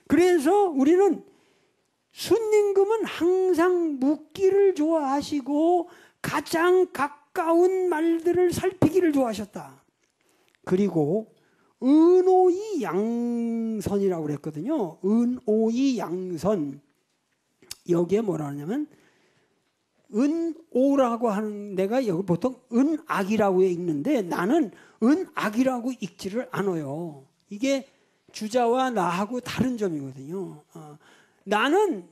그래서 우리는 순임금은 항상 묻기를 좋아하시고 가장 가까운 말들을 살피기를 좋아하셨다. 그리고 은오이 양선이라고 그랬거든요. 은오이 양선. 여기에 뭐라 하냐면 은오라고 하는 데가 여기 보통 은악이라고 읽는데 나는 은악이라고 읽지를 않아요. 이게 주자와 나하고 다른 점이거든요. 나는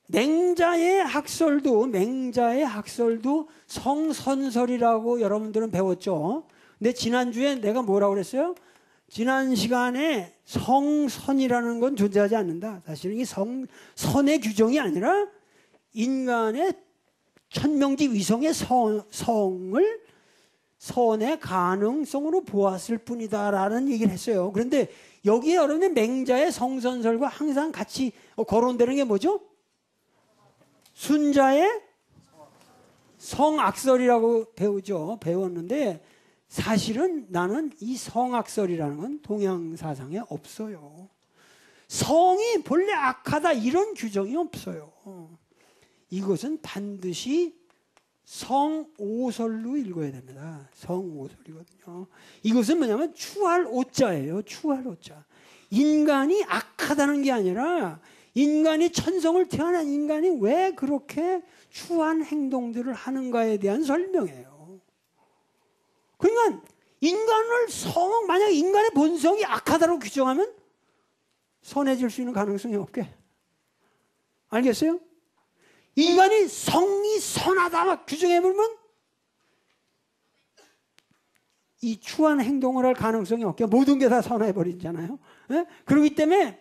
맹자의 학설도 성선설이라고 여러분들은 배웠죠. 근데 지난주에 내가 뭐라고 그랬어요? 지난 시간에 성선이라는 건 존재하지 않는다. 사실은 이 선의 규정이 아니라 인간의 천명지 위성의 성을 선의 가능성으로 보았을 뿐이다라는 얘기를 했어요. 그런데 여기에 여러분의 맹자의 성선설과 항상 같이 거론되는 게 뭐죠? 순자의 성악설이라고 배웠는데 사실은 나는 이 성악설이라는 건 동양 사상에 없어요. 성이 본래 악하다 이런 규정이 없어요. 이것은 반드시 성오설로 읽어야 됩니다. 성오설이거든요. 이것은 뭐냐면 추할 오자예요. 추할 오자. 인간이 악하다는 게 아니라 인간이 천성을 태어난 인간이 왜 그렇게 추한 행동들을 하는가에 대한 설명이에요. 그러니까 인간을 만약 인간의 본성이 악하다고 규정하면 선해질 수 있는 가능성이 없게. 알겠어요? 인간이 성이 선하다 규정해버리면 이 추한 행동을 할 가능성이 없게 모든 게 다 선해버리잖아요. 네? 그렇기 때문에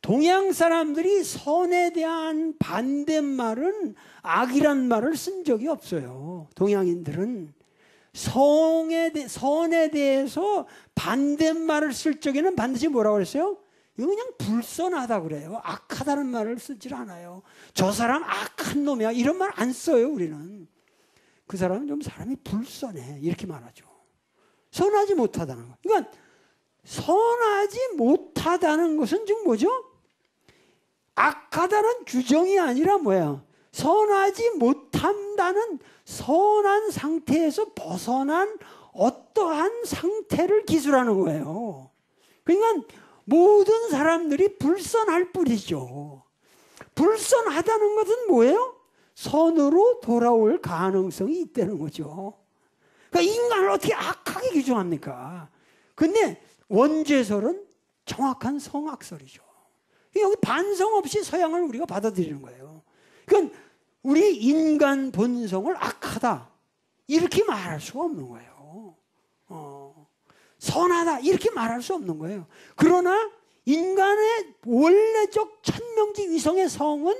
동양 사람들이 선에 대한 반대말은 악이란 말을 쓴 적이 없어요. 동양인들은 선에 대해서 반대말을 쓸 적에는 반드시 뭐라고 그랬어요? 이거 그냥 불선하다 그래요. 악하다는 말을 쓰질 않아요. 저 사람 악한 놈이야 이런 말 안 써요. 우리는 그 사람은 좀 사람이 불선해 이렇게 말하죠. 선하지 못하다는 거. 그러니까 선하지 못하다는 것은 지금 뭐죠? 악하다는 규정이 아니라 뭐야? 선하지 못한다는 선한 상태에서 벗어난 어떠한 상태를 기술하는 거예요. 그러니까 모든 사람들이 불선할 뿐이죠. 불선하다는 것은 뭐예요? 선으로 돌아올 가능성이 있다는 거죠. 그러니까 인간을 어떻게 악하게 규정합니까? 근데 원죄설은 정확한 성악설이죠. 여기 반성 없이 서양을 우리가 받아들이는 거예요. 그러니까 우리 인간 본성을 악하다 이렇게 말할 수가 없는 거예요. 선하다 이렇게 말할 수 없는 거예요. 그러나 인간의 원래적 천명지 위성의 성은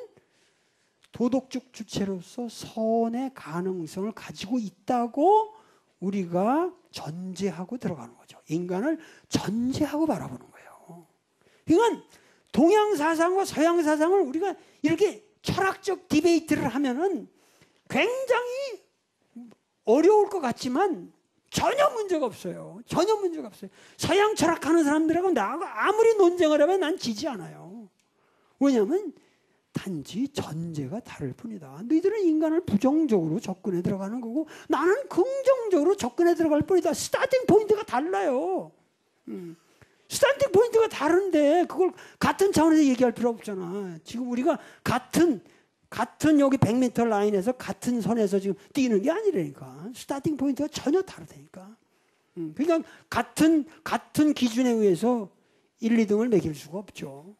도덕적 주체로서 선의 가능성을 가지고 있다고 우리가 전제하고 들어가는 거죠. 인간을 전제하고 바라보는 거예요. 그러니까 동양 사상과 서양 사상을 우리가 이렇게 철학적 디베이트를 하면은 굉장히 어려울 것 같지만 전혀 문제가 없어요. 전혀 문제가 없어요. 서양 철학하는 사람들하고 나하고 아무리 논쟁을 하면 난 지지 않아요. 왜냐하면 단지 전제가 다를 뿐이다. 너희들은 인간을 부정적으로 접근해 들어가는 거고 나는 긍정적으로 접근해 들어갈 뿐이다. 스타팅 포인트가 달라요. 스타팅 포인트가 다른데 그걸 같은 차원에서 얘기할 필요 없잖아. 지금 우리가 같은 여기 100m 라인에서 같은 선에서 지금 뛰는 게 아니라니까. 스타팅 포인트가 전혀 다르다니까. 그러니까 같은 기준에 의해서 1, 2등을 매길 수가 없죠.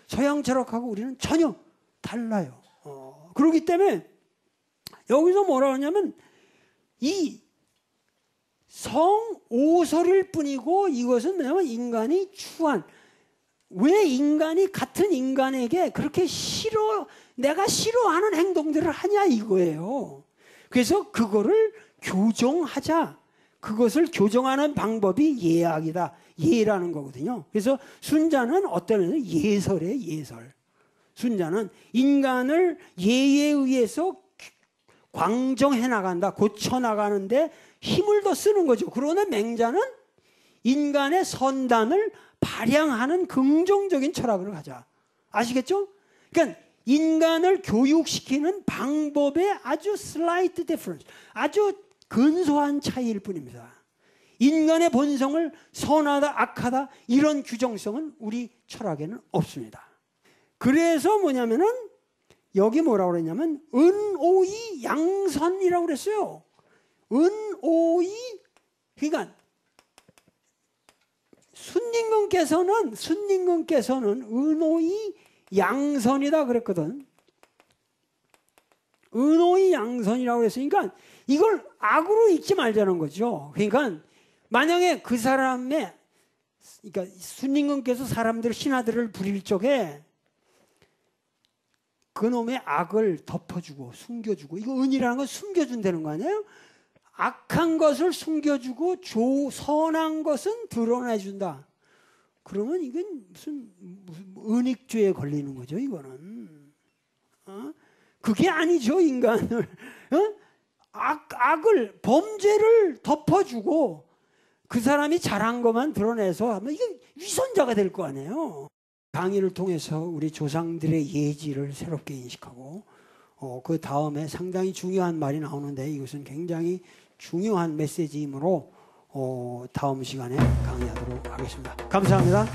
서양 철학하고 우리는 전혀 달라요. 그렇기 때문에 여기서 뭐라 하냐면 이 성오설일 뿐이고 이것은 뭐냐면 인간이 추한 왜 인간이 같은 인간에게 그렇게 내가 싫어하는 행동들을 하냐 이거예요. 그래서 그거를 교정하자. 그것을 교정하는 방법이 예악이다. 예라는 거거든요. 그래서 순자는 어떤 면에서 예설이에요. 예설. 순자는 인간을 예에 의해서 광정해 나간다. 고쳐 나가는데 힘을 더 쓰는 거죠. 그러나 맹자는 인간의 선단을 발양하는 긍정적인 철학을 가자. 아시겠죠? 그러니까 인간을 교육시키는 방법의 아주 slight difference, 아주 근소한 차이일 뿐입니다. 인간의 본성을 선하다, 악하다 이런 규정성은 우리 철학에는 없습니다. 그래서 뭐냐면은 여기 뭐라고 그랬냐면 은오이 양선이라고 그랬어요. 은오이, 그러니까 순림군께서는 은오이 양선이다 그랬거든. 은오이 양선이라고 그랬으니까 이걸 악으로 읽지 말자는 거죠. 그러니까 만약에 그 사람의, 그러니까 순림군께서 사람들, 신하들을 부릴 적에 그놈의 악을 덮어주고 숨겨주고, 이거 은이라는 건 숨겨준다는 거 아니에요? 악한 것을 숨겨주고 선한 것은 드러내준다. 그러면 이건 무슨 은익죄에 걸리는 거죠, 이거는. 그게 아니죠, 인간을. 악을, 범죄를 덮어주고 그 사람이 잘한 것만 드러내서 하면 이게 위선자가 될 거 아니에요. 강의를 통해서 우리 조상들의 예지를 새롭게 인식하고 그 다음에 상당히 중요한 말이 나오는데 이것은 굉장히 중요한 메시지이므로 다음 시간에 강의하도록 하겠습니다. 감사합니다.